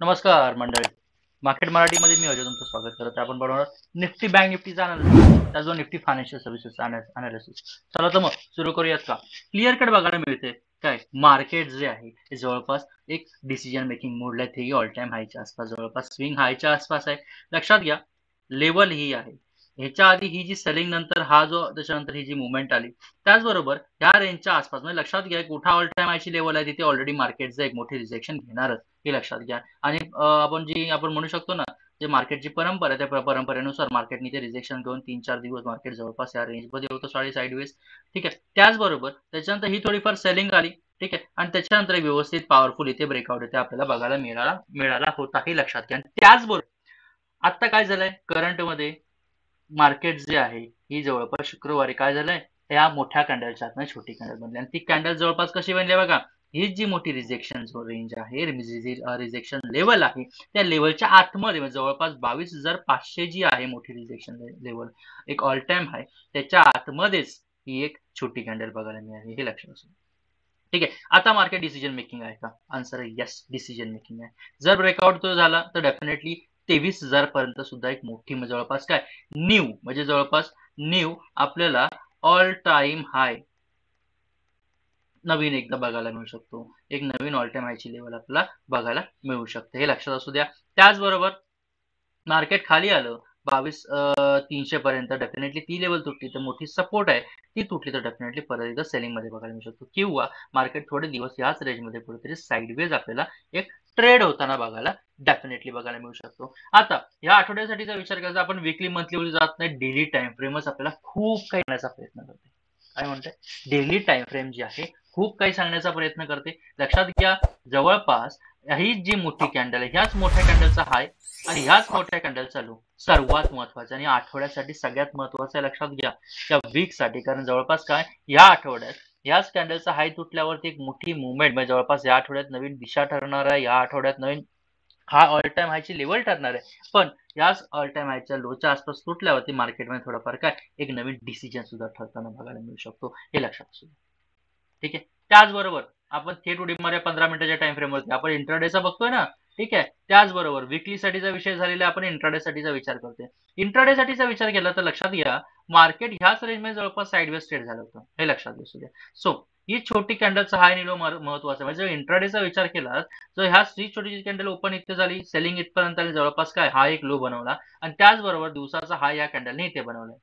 नमस्कार मंडळी. मार्केट मराठीमध्ये मी अजय तुमचं स्वागत करत आहे. आपण बनवणार निफ्टी बँक निफ्टीचा अनालिसिस, त्याचा निफ्टी फायनान्शियल सर्व्हिसेस अनालिसिस. चला तर मग सुरू करूयात का. क्लिअर कट बघायला मिळते काय मार्केट जे आहे ते जवळपास एक डिसिजन मेकिंग मोडला, तेही ऑल टाइम हायच्या आसपास, जवळपास स्विंग हायच्या आसपास आहे. लक्षात घ्या लेवल ही आहे. ह्याच्या आधी ही जी सेलिंग नंतर हा जो त्याच्यानंतर ही जी मुवमेंट आली, त्याचबरोबर ह्या रेंजच्या आसपास म्हणजे लक्षात घ्या कुठा ऑल टाइम हायची लेवल आहे तिथे ऑलरेडी मार्केटचं एक मोठी रिजेक्शन घेणारच, हे लक्षात घ्या. आणि आपण म्हणू शकतो ना, जे मार्केटची परंपरा आहे त्या परंपरेनुसार मार्केटने ते रिजेक्शन घेऊन 3-4 दिवस मार्केट जवळपास या रेंजमध्ये होतं, साईडवेज. ठीक आहे. त्याचबरोबर त्याच्यानंतर ही थोडीफार सेलिंग आली. ठीक आहे. आणि त्याच्यानंतर व्यवस्थित पॉवरफुल इथे ब्रेकआउट इथे आपल्याला बघायला मिळाला होता, हे लक्षात घ्या. त्याचबरोबर आता काय झालंय करंटमध्ये मार्केट जे आहे ही जवळपास शुक्रवारी काय झालंय, या मोठ्या कॅन्डलच्या आतमध्ये छोटी कॅन्डल बनली आणि ती कॅन्डल जवळपास कशी बनली बघा. ही जी मोठी रिजेक्शन रेंज आहे, रिजेक्शन लेवल आहे, त्या लेवलच्या आतमध्ये जवळपास 22,500 जी आहे मोठी रिजेक्शन लेवल, एक ऑल टाइम आहे, त्याच्या आतमध्येच ही एक छोटी कॅन्डल बघायला मिळाली, हे लक्षात असू. ठीक आहे. आता मार्केट डिसिजन मेकिंग आहे का? आन्सर आहे यस, डिसिजन मेकिंग आहे. जर ब्रेकआउट तो झाला तर डेफिनेटली 23,000 पर्यंत सुद्धा एक मोठी जवळपास काय न्यू म्हणजे जवळपास न्यू आपल्याला ऑल टाइम हाय नवीन एकदा बघायला मिळू शकतो. एक नवीन ऑल टाइम हायची लेवल आपल्याला बघायला मिळू शकते, हे लक्षात असू द्या. त्याचबरोबर मार्केट खाली आलं 22,300 पर्यंत, डेफिनेटली ती लेवल तुटली तर मोठी सपोर्ट आहे, ती तुटली तर डेफिनेटली परत एकदा सेलिंग मध्ये बघायला मिळू शकतो, किंवा मार्केट थोडे दिवस याच रेंजमध्ये कुठेतरी साईडवेज आपल्याला एक ट्रेड होताना डेफिनेटली बघायला मिळू शकतो. आता या आठवड्यासाठीचा विचार करायचा आपण वीकली मंथली जात नाही, डेली टाइम फ्रेमच आपल्याला खूप काही करण्याचा प्रयत्न करते. काय म्हणते, डेली टाइम फ्रेम जी आहे खूप काही सांगण्याचा प्रयत्न करते. लक्षात घ्या जवळपास ही जी मोठी कॅन्डल आहे ह्याच मोठ्या कॅन्डलचा हाय आणि ह्याच मोठ्या कॅन्डल चालू सर्वात महत्वाचं आणि आठवड्यासाठी सगळ्यात महत्वाचं आहे, लक्षात घ्या त्या वीक साठी. कारण जवळपास काय या आठवड्यात याच कॅन्डलचा हाय तुटल्यावरती एक मोठी मुवमेंट म्हणजे जवळपास या आठवड्यात नवीन दिशा ठरणार आहे, या आठवड्यात नवीन हा ऑल टाइम हायची लेवल ठरणार आहे. पण याच ऑल टाइम हायच्या लोच्या आसपास तुटल्यावरती मार्केटमध्ये थोडाफार काय एक नवीन डिसिजन सुद्धा ठरताना बघायला मिळू शकतो, हे लक्षात असू. ठीक आहे. त्याचबरोबर आपण थेट उडी मारूया 15 मिनिटाच्या टाइम फ्रेमवरती. आपण इंट्राडेचा बघतोय ना. ठीक आहे. त्याचबरोबर विकली साठीचा विषय झालेला आपण इंट्राडे साठीचा विचार करतोय. इंट्राडे साठीचा विचार केला तर लक्षात घ्या मार्केट ह्याच रेंजमध्ये जवळपास साईडवेज ट्रेड झालं होतं, हे लक्षात असू द्या. सो ही छोटी कॅन्डलचा हाय निलो महत्वाचा म्हणजे इंट्राडेचा विचार केला तर ह्या ही छोटी कॅन्डल ओपन इथे झाली, सेलिंग इथपर्यंत आली, जवळपास काय हा एक लो बनवला आणि त्याचबरोबर दिवसाचा हाय या कॅन्डलने इथे बनवलाय.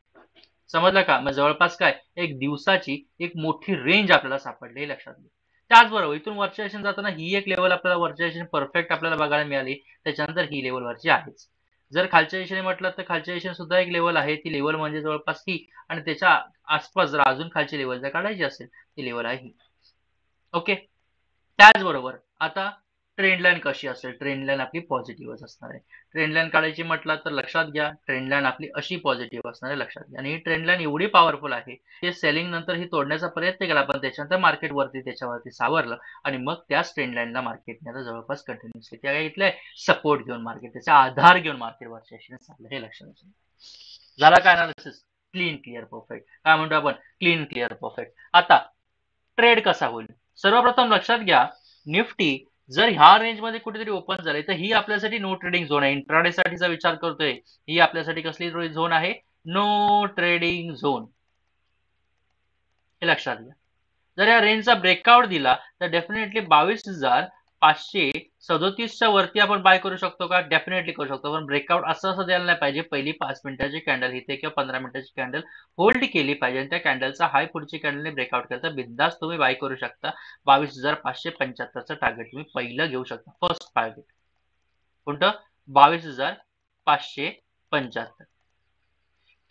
समजलं का. मग जवळपास काय एक दिवसाची एक मोठी रेंज आपल्याला सापडली, लक्षात घ्या. त्याचबरोबर इथून वरच्या दिशेने जाताना ही एक लेवल आपल्याला वरच्या दिशेने परफेक्ट आपल्याला बघायला मिळाली, त्याच्यानंतर ही लेवल वरची आहेच. जर खालच्या दिशेने म्हटलं तर खालच्या दिशेने सुद्धा एक लेवल आहे, ती लेवल म्हणजे जवळपास ही आणि त्याच्या आसपास जर अजून खालची लेवल जर काढायची असेल ती लेवल आहे ही. ओके. त्याचबरोबर आता ट्रेंड लाईन कशी असेल, ट्रेंड लाईन आपली पॉझिटिव्हच असणार आहे. ट्रेंड लाईन काढायची म्हटलं तर लक्षात घ्या ट्रेंड लाईन आपली अशी पॉझिटिव्ह असणार आहे, लक्षात घ्या. आणि ही ट्रेंड लाईन एवढी पॉवरफुल आहे की सेलिंग नंतर ही तोडण्याचा प्रयत्न केला पण त्याच्यानंतर मार्केट वरती त्याच्यावरती सावरलं आणि मग त्याच ट्रेंड लाईनला मार्केटने आता जवळपास कंटिन्युअसली त्या घेतलंय सपोर्ट घेऊन, मार्केट त्याचा आधार घेऊन मार्केट वरच्या दिशेने चाललं, हे लक्षात असू. झाला काय अनालिसिस क्लीन क्लिअर परफेक्ट. काय म्हणतो आपण क्लीन क्लिअर परफेक्ट. आता ट्रेड कसा होईल सर्वप्रथम लक्षात घ्या. निफ्टी जर ह्या रेंजमध्ये कुठेतरी ओपन झाले तर ही आपल्यासाठी नो ट्रेडिंग झोन आहे. इंट्राडे साठीचा विचार करतोय, ही आपल्यासाठी कसली झोन आहे, नो ट्रेडिंग झोन, हे लक्षात घ्या. जर या रेंजचा ब्रेकआउट दिला तर डेफिनेटली 22,537च्या वरती आपण बाय करू शकतो का, डेफिनेटली करू शकतो. पण ब्रेकआउट असं द्यायला नाही पाहिजे, पहिली 5 मिनिटाची कॅन्डल इथे किंवा 15 मिनिटाची कॅन्डल होल्ड केली पाहिजे आणि त्या कॅन्डलचा हाय पुढची कॅन्डलने ब्रेकआउट केला तर बिंदास तुम्ही बाय करू शकता. 22,575चं टार्गेट तुम्ही पहिलं घेऊ शकता, फर्स्ट टार्गेट कोणतं 22,575.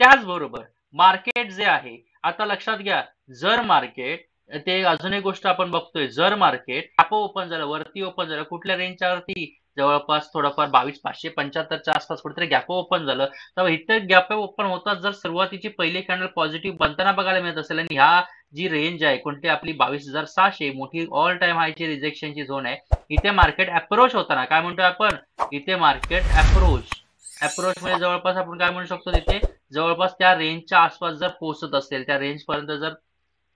त्याचबरोबर मार्केट जे आहे आता लक्षात घ्या, जर मार्केट ते अजून एक गोष्ट आपण बघतोय, जर मार्केट गॅप ओपन झालं वरती, ओपन झालं कुठल्या रेंजच्या वरती, जवळपास थोडंफार 22,575च्या आसपास कुठेतरी गॅप ओपन झालं तर इथे गॅप ओपन होतात जर सुरुवातीची पहिली कॅन्डल पॉझिटिव्ह बनताना बघायला मिळत असेल आणि ह्या जी रेंज आहे कोणती आपली 22,600 मोठी ऑल टाइम हायची रिजेक्शनची झोन आहे, इथे मार्केट अप्रोच होताना काय म्हणतोय आपण, इथे मार्केट अप्रोच म्हणजे जवळपास आपण काय म्हणू शकतो, तिथे जवळपास त्या रेंजच्या आसपास जर पोहोचत असेल, त्या रेंज पर्यंत जर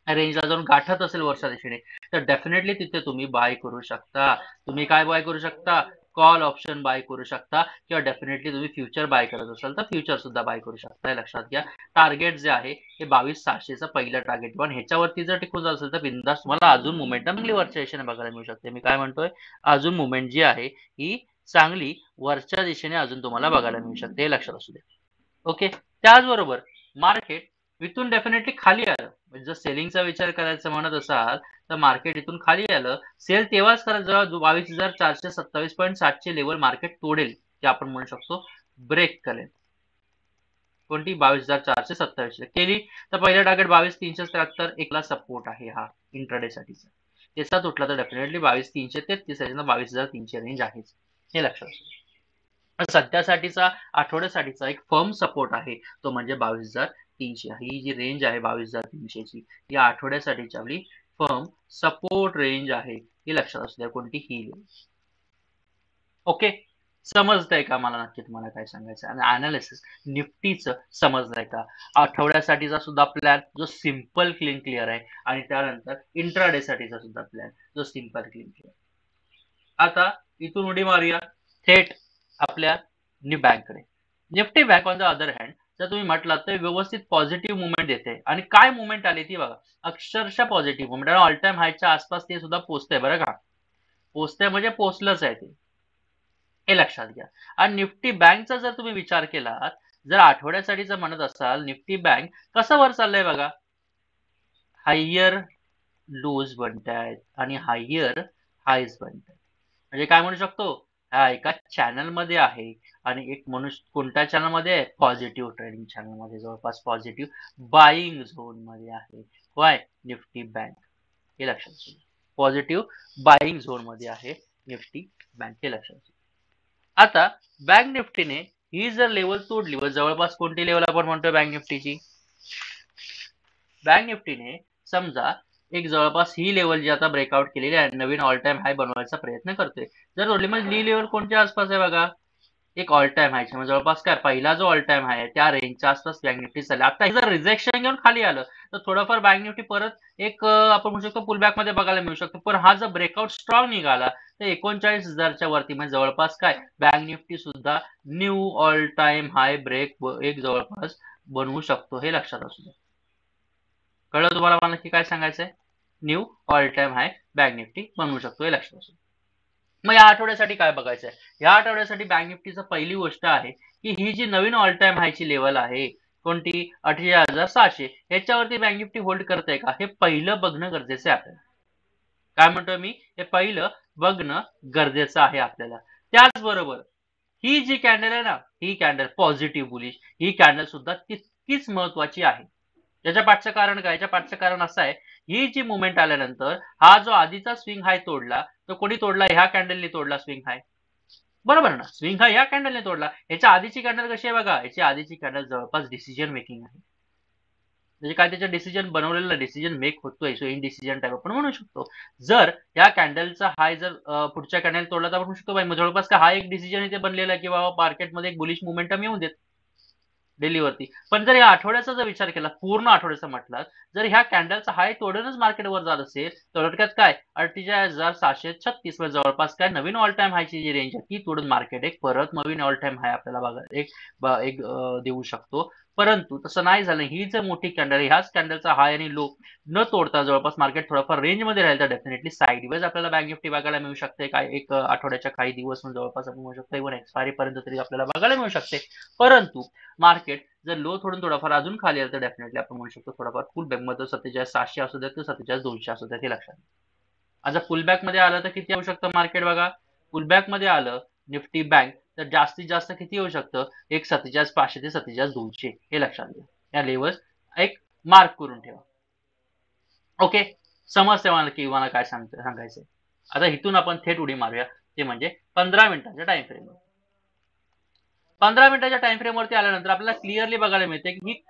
रेंजला जाऊन गाठत असेल वरच्या दिशेने तर डेफिनेटली तिथे तुम्ही बाय करू शकता. तुम्ही काय बाय करू शकता, कॉल ऑप्शन बाय करू शकता किंवा डेफिनेटली तुम्ही फ्युचर बाय करत असाल तर फ्युचर सुद्धा बाय करू शकता. हे लक्षात घ्या. टार्गेट जे आहे हे 22,600चं पहिलं टार्गेट, पण ह्याच्यावरती जर टिकून जात असेल तर बिंदास तुम्हाला अजून मुवमेंटम वरच्या दिशेने बघायला मिळू शकते. मी काय म्हणतोय, अजून मुवमेंट जी आहे ही चांगली वरच्या दिशेने अजून तुम्हाला बघायला मिळू शकते. हे लक्षात असू दे. ओके. त्याचबरोबर मार्केट इथून डेफिनेटली खाली आलं, म्हणजे जर सेलिंगचा विचार करायचा म्हणत असाल तर मार्केट इथून खाली आलं. सेल तेव्हाच करा जेव्हा 22,427.7 लेवल मार्केट तोडेल, ते आपण म्हणू शकतो ब्रेक करेल. कोणती 22,427 केली तर पहिला टार्गेट 22,373 एकला सपोर्ट आहे हा इंट्राडे साठीचा. त्याचा तुटला तर डेफिनेटली 22,333 22,300 रेंज आहेच. हे लक्षात असू. सध्यासाठीचा आठवड्यासाठीचा एक फर्म सपोर्ट आहे तो म्हणजे 22,300. ही जी रेंज आहे 22,300ची या आठवड्यासाठीची आपली फर्म सपोर्ट रेंज आहे. ही लक्षात असू द्या, कोणती ही. ओके. समजतंय का मला नक्की तुम्हाला काय सांगायचं. आणि अनालिसिस निफ्टीचं समजलंय का. आठवड्यासाठीचा सुद्धा प्लॅन जो सिम्पल क्लीन क्लिअर आहे आणि त्यानंतर इंट्राडे साठीचा सुद्धा प्लॅन जो सिम्पल क्लीन क्लिअर. आता इथून उडी मारूया थेट आपल्या बँककडे. Nifty bank on the other hand जर तुम्ही म्हटलं तर व्यवस्थित पॉझिटिव्ह मुवमेंट येते आणि काय मुवमेंट आली ती बघा, अक्षरशः पॉझिटिव्ह मुवमेंट आणि ऑल टाइम हायच्या आसपास ते सुद्धा पोहोचतंय बरं का. पोहोचतंय म्हणजे पोहोचलंच आहे ते, हे लक्षात घ्या. आणि निफ्टी बँकचा जर तुम्ही विचार केला, जर आठवड्यासाठीचं म्हणत असाल निफ्टी बँक कसं वर चाललंय बघा, हायर लोज बनतायत आणि हायर हायज बनतायत. म्हणजे काय म्हणू शकतो, हा एका चॅनल मध्ये आहे आणि एक मनुष्य कोणत्या चॅनल मध्ये आहे, पॉझिटिव्ह ट्रेडिंग चॅनल मध्ये, जवळपास पॉझिटिव्ह बाईंग झोन मध्ये आहे. वाय निफ्टी बँक, हे लक्षात असू. पॉझिटिव्ह बाईंग झोन मध्ये आहे निफ्टी बँक, हे लक्षात असू. आता बँक निफ्टीने ही जर लेवल तोडली व जवळपास कोणती लेवल आपण म्हणतोय बँक निफ्टीची, बँक निफ्टीने समजा एक जवळपास ही लेवल जी आता ब्रेकआउट केलेली आहे, नवीन ऑल टाइम हाय बनवायचा प्रयत्न करतोय. जर तोडली म्हणजे ही लेवल कोणत्या आसपास आहे बघा, एक ऑल टाइम हाय म्हणजे जवळपास काय पहिला जो ऑल टाइम हाय आहे त्या रेंजच्या आसपास बँक निफ्टी चालले. आता जर रिजेक्शन घेऊन खाली आलं तर थोडंफार बँक निफ्टी परत एक आपण म्हणू शकतो पुलबॅक मध्ये बघायला मिळू शकतो. पण हा जर ब्रेकआउट स्ट्रॉंग निघाला तर 39,000च्या वरती म्हणजे जवळपास काय बँक निफ्टी सुद्धा न्यू ऑल टाइम हाय ब्रेक एक जवळपास बनवू शकतो. हे लक्षात असू द्या. कळलं तुम्हाला मला नक्की काय सांगायचंय. न्यू ऑल टाइम हाय बँक निफ्टी बनवू शकतो, हे लक्षात असू. मग या आठवड्यासाठी काय बघायचं आहे, या आठवड्यासाठी बँक निफ्टीचं पहिली गोष्ट आहे की ही जी नवीन ऑल टाइम हायची लेवल आहे कोणती 38,600, ह्याच्यावरती बँक निफ्टी होल्ड करते का हे पहिलं बघणं गरजेचं आहे आपल्याला. काय म्हणतोय मी, हे पहिलं बघणं गरजेचं आहे आपल्याला. त्याचबरोबर ही जी कॅन्डल आहे ना, ही कॅन्डल पॉझिटिव्ह बुलिश, ही कॅन्डल सुद्धा तितकीच महत्वाची आहे. याच्या पाठचं कारण काय, याच्या पाठचं कारण असं आहे, ही जी मुवमेंट आल्यानंतर हा जो आधीचा स्विंग हाय तोडला तो कोणी तोडला, ह्या कॅन्डलने तोडला स्विंग हाय, बरोबर ना. स्विंग हाय ह्या कॅन्डलने तोडला. ह्याच्या आधीची कॅन्डल कशी आहे बघा, याची आधीची कॅन्डल जवळपास डिसिजन मेकिंग आहे. म्हणजे काय त्याच्या डिसिजन बनवलेला डिसिजन मेक होतोय, सो इन डिसिजन टाइप आपण म्हणू शकतो. जर या कॅन्डलचा हाय जर पुढच्या कॅन्डल तोडला तर आपण म्हणू शकतो बाई जवळपास का हा एक डिसिजन इथे बनलेला आहे की बाबा मार्केटमध्ये एक बुलिश मोमेंटम येऊन देत डेलीवरती. पण जर या आठवड्याचा जर विचार केला, पूर्ण आठवड्याचा म्हटलं, जर ह्या कॅन्डलचा हाय तोडूनच मार्केट वर जात असेल तर थोडक्यात काय 38,736 वर जवळपास काय नवीन ऑल टाइम हायची जी रेंज आहे ती तोडून मार्केट एक परत नवीन ऑल टाइम हाय आपल्याला बघा एक देऊ शकतो. परंतु तसं नाही झालं, ही जर मोठी कॅन्डल ह्याच कॅन्डलचा हाय आणि लो न तोडता जवळपास मार्केट थोडंफार रेंज मध्ये राहील तर डेफिनेटली साईडवेज आपल्याला बँक निफ्टी बघायला मिळू शकते. काय एक आठवड्याच्या काही दिवस जवळपास आपण म्हणू शकतो इव्हन एक्सपायरी पर्यंत तरी आपल्याला बघायला मिळू शकते. परंतु मार्केट जर लो थोडून थोडाफार अजून खाली आलं तर डेफिनेटली आपण म्हणू शकतो थोडाफार फुल बॅक मध्ये 47,700 असू द्या किंवा 47,200 असू द्या, हे लक्षात. आता फुल बॅक मध्ये आलं तर किती येऊ शकतं मार्केट बघा, फुल बॅक मध्ये आलं निफ्टी बँक तर जास्तीत जास्त किती येऊ शकतं, एक 47,500 ते 47,200, हे लक्षात घ्या. या लेवल एक मार्क करून ठेवा. ओके. समजते मला की मला काय सांगायचंय. आता इथून आपण थेट उडी मारूया ते म्हणजे 15 मिनिटाच्या टाइम फ्रेम. 15 मिनिटाच्या टाइम फ्रेम वरती आल्यानंतर आपल्याला क्लिअरली बघायला मिळते की ही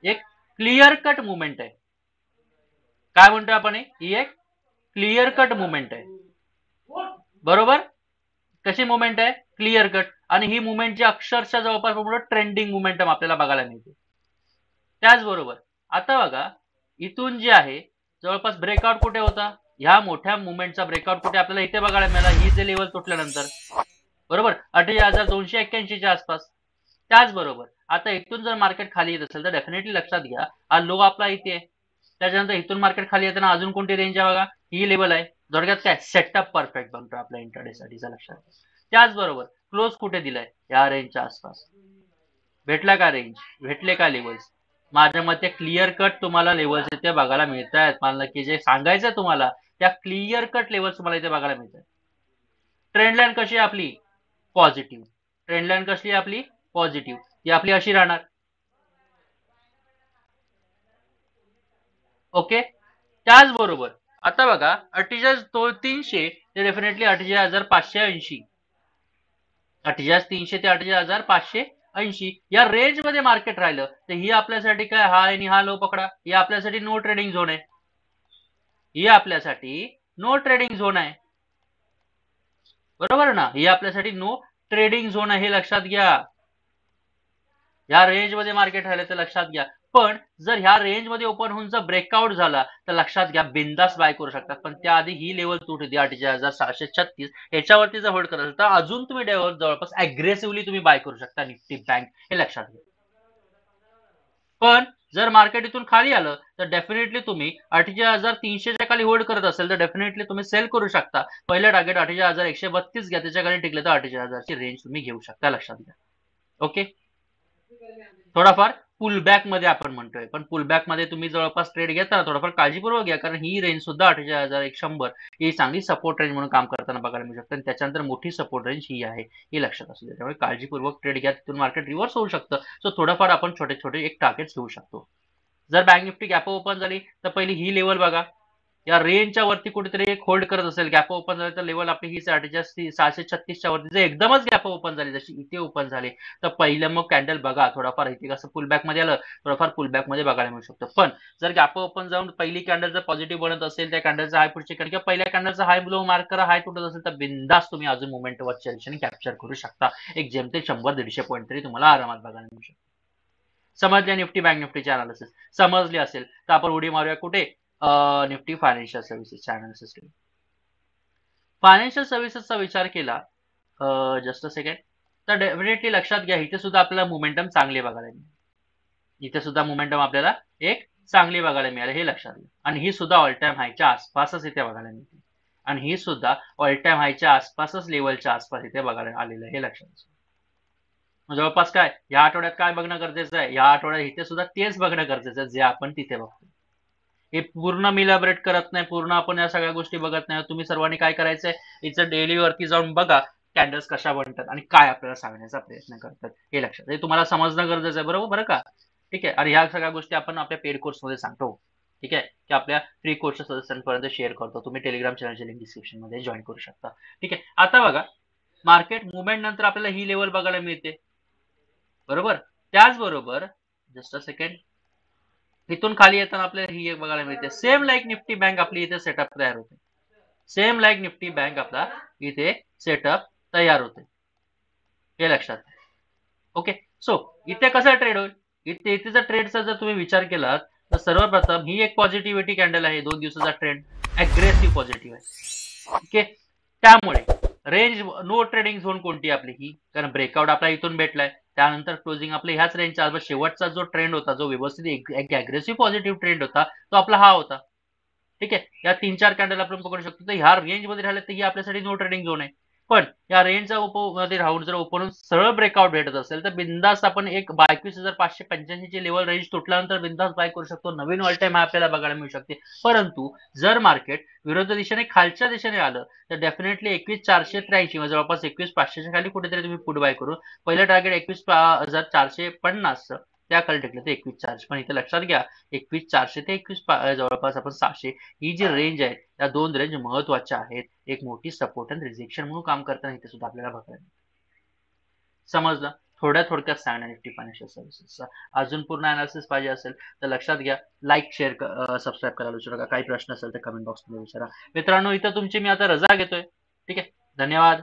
एक क्लिअर कट मुवमेंट आहे. काय म्हणतोय आपण, ही एक क्लिअर कट मुवमेंट आहे, बरोबर. कशी मुवमेंट आहे, क्लिअर कट. आणि ही मुवमेंटची अक्षरशः जवळपास ट्रेंडिंग मुवमेंटम आपल्याला बघायला मिळते. त्याचबरोबर आता बघा इथून जे आहे जवळपास ब्रेकआउट कुठे होता, ह्या मोठ्या मुवमेंटचा ब्रेकआउट कुठे आपल्याला इथे बघायला मिळाला, ही जे लेवल तुटल्यानंतर, बरोबर 48,281च्या आसपास. त्याचबरोबर आता इथून जर मार्केट खाली येत असेल तर डेफिनेटली लक्षात घ्या हा लो आपला इथे आहे. त्याच्यानंतर इथून मार्केट खाली येताना अजून कोणती रेंज आहे बघा, ही लेवल आहे. थोडक्यात काय सेटअप परफेक्ट बनतो आपल्या इंट्राडे साठीचा, लक्षात घ्या. त्याचबरोबर क्लोज कुठे दिलाय, या रेंजच्या आसपास. भेटला का रेंज, भेटले का लेवल्स? माझ्या मते क्लिअर कट तुम्हाला लेवल्स इथे बघायला मिळत आहेत. मला की जे सांगायचं तुम्हाला त्या क्लिअर कट लेवल्स तुम्हाला इथे बघायला मिळत आहेत. ट्रेंड लाईन कशी आहे आपली, पॉझिटिव्ह. ट्रेंड लाईन कशी आहे आपली, पॉझिटिव्ह. ती आपली अशी राहणार. ओके. त्याचबरोबर आता बघा 48,300 ते डेफिनेटली 48,580, 48,300 ते 48,580 या रेंज मध्ये मार्केट राहिलं तर ही आपल्यासाठी काय, हा आणि हा लो पकडा, ही आपल्यासाठी नो ट्रेडिंग झोन आहे. ही आपल्यासाठी नो ट्रेडिंग झोन आहे, बरोबर ना. ही आपल्यासाठी नो ट्रेडिंग झोन आहे, हे लक्षात घ्या. या रेंज मध्ये मार्केट राहिलं तर लक्षात घ्या. पण जर ह्या रेंज मध्ये ओपन होऊन जर ब्रेकआउट झाला तर लक्षात घ्या बिंदास बाय करू शकता. पण त्याआधी ही लेवल तुटली 48,636, याच्यावरती जर होल्ड करत असेल तर अजून तुम्ही जवळपास अग्रेसिव्हली तुम्ही बाय करू शकता निफ्टी बँक, हे लक्षात घ्या. पण जर मार्केट इथून खाली आलं तर डेफिनेटली तुम्ही 48,300च्या खाली होल्ड करत असेल तर डेफिनेटली तुम्ही सेल करू शकता. पहिलं टार्गेट 48,132 घ्या, त्याच्या खाली टिकलं तर 48,000ची रेंज तुम्ही घेऊ शकता, लक्षात घ्या. ओके. थोडाफार पुलबॅक मध्ये आपण म्हणतोय, पण पुलबॅक मध्ये तुम्ही जवळपास ट्रेड घेताना थोडाफार काळजीपूर्वक घ्या, कारण ही रेंज सुद्धा 48,100 ही चांगली सपोर्ट रेंज म्हणून काम करताना बघायला मिळू शकते. आणि त्याच्यानंतर मोठी सपोर्ट रेंज ही आहे, ही लक्षात असू द्या. त्यामुळे काळजीपूर्वक ट्रेड घ्या, तिथून मार्केट रिव्हर्स होऊ शकतं. सो थोडंफार आपण छोटे छोटे एक टार्गेट घेऊ शकतो. जर बँक निफ्टी गॅप ओपन झाली तर पहिली ही लेवल बघा, या रेंजच्या वरती कुठेतरी एक होल्ड करत असेल, गॅप ओपन झाली तर लेवल आपली ही 636च्या वरती जर एकदमच गॅप ओपन झाली जशी इथे ओपन झाली तर पहिलं मग कॅन्डल बघा थोडाफार इथे कसं पुलबॅक मध्ये आलं, थोडंफार पुलबॅक मध्ये बघायला मिळू शकतं. पण जर गॅप ओपन जाऊन पहिली कॅन्डल जर पॉझिटिव्ह बनत असेल, त्या कॅन्डलचा हाय पुढची किंवा पहिल्या कॅन्डलचा हाय लो मार्क करा, हाय तुटत असेल तर बिंदास तुम्ही अजून मुवमेंटवर टेन्शन कॅप्चर करू शकता. एक जेमते 100-150 पॉईंट तरी तुम्हाला आरामात बघायला मिळू शकतो. समजले निफ्टी बँक निफ्टीचे अनालिसिस? समजली असेल तर आपण उडी मारूया कुठे, निफ्टी फायनान्शियल सर्व्हिसेसच्या अनालिसिस. फायनान्शियल सर्व्हिसेसचा विचार केला, जस्ट अ सेकंड, तर डेफिनेटली लक्षात घ्या इथे सुद्धा आपल्याला मोमेंटम चांगले बघायला मिळेल. इथे सुद्धा मोमेंटम आपल्याला एक चांगली बघायला मिळाले, हे लक्षात घ्या. आणि ही सुद्धा ऑल टाइम हायच्या आसपासच इथे बघायला मिळते, आणि ही सुद्धा ऑल टाइम हायच्या आसपासच लेवलच्या आसपास इथे बघायला आलेलं आहे, हे लक्षात घ्या. जवळपास काय या आठवड्यात काय बघणं गरजेचं आहे, या आठवड्यात इथे सुद्धा तेच बघणं गरजेचं आहे जे आपण तिथे बघतो. हे पूर्ण मी इलॅबोरेट करत नाही, पूर्ण आपण या सगळ्या गोष्टी बघत नाही. तुम्ही सर्वांनी काय करायचंय, इथं डेली वरती जाऊन बघा कॅन्डल्स कशा बनतात आणि काय आपल्याला सांगण्याचा प्रयत्न करतात, हे लक्षात, हे तुम्हाला समजणं गरजेचं आहे, बरोबर बरं का. ठीक आहे. आणि ह्या सगळ्या गोष्टी आपण आपल्या पेड कोर्समध्ये सांगतो. ठीक आहे, की आपल्या फ्री कोर्सच्या सदस्यांपर्यंत शेअर करतो. तुम्ही टेलिग्राम चॅनलची लिंक डिस्क्रिप्शन मध्ये जॉईन करू शकता. ठीक आहे. आता बघा मार्केट मुवमेंट नंतर आपल्याला ही लेवल बघायला मिळते, बरोबर. त्याचबरोबर जस्ट अ सेकंड, इथून खाली येताना आपल्याला ही एक बघायला मिळते, सेम लाईक निफ्टी बँक आपली इथे सेटअप तयार होते. सेम लाईक निफ्टी बँक आपला इथे सेटअप तयार होते, हे लक्षात. ओके. सो इथे कसा ट्रेड होईल, इथेचा ट्रेडचा जर तुम्ही विचार केला तर सर्वप्रथम ही एक पॉझिटिव्हिटी कॅन्डल आहे, 2 दिवसाचा ट्रेंड अग्रेसिव्ह पॉझिटिव्ह आहे. ओके. त्यामुळे रेंज नो ट्रेडिंग झोन कोणती आपली ही, कारण ब्रेकआउट आपला इथून भेटलाय, त्यानंतर क्लोजिंग आपल्या ह्याच रेंजच्या आसपास. शेवटचा जो ट्रेंड होता, जो व्यवस्थित एक अग्रेसिव्ह पॉझिटिव्ह ट्रेंड होता, तो आपला हा होता. ठीक आहे. या 3-4 कॅन्डल आपण पकडू शकतो. तर ह्या रेंज मध्ये राहिले तर ही आपल्यासाठी नो ट्रेडिंग झोन आहे. पण या रेंजच्या मध्ये राहून जर ओपन सरळ ब्रेकआउट भेटत असेल तर बिंदास आपण एक 22,585 ची लेवल रेंज तुटल्यानंतर बिंदास बाय करू शकतो. नवीन ऑल टाइम आपल्याला बघायला मिळू शकते. परंतु जर मार्केट विरुद्ध दिशेने खालच्या दिशेने आलं तर डेफिनेटली 21,483 जवळपास 21,500च्या खाली कुठेतरी तुम्ही पुट बाय करून पहिलं टार्गेट 21,450 त्या खाली टिकलं तर 21,400. पण इथे लक्षात घ्या 21,400 ते 21 जवळपास आपण 600 ही जी रेंज आहे, या दोन रेंज महत्वाच्या आहेत. एक मोठी सपोर्ट आणि रिजेक्शन म्हणून काम करताना इथे सुद्धा आपल्याला बघायला. समजलं? थोडक्यात सांगणार निफ्टी फायनान्शियल सर्व्हिसेसचा. अजून पूर्ण अनालिसिस पाहिजे असेल तर लक्षात घ्या, लाईक शेअर सबस्क्राईब करायला विसरू नका. काही प्रश्न असेल तर कमेंट बॉक्समध्ये विचारा. मित्रांनो इथं तुमची मी आता रजा घेतोय. ठीक आहे. धन्यवाद.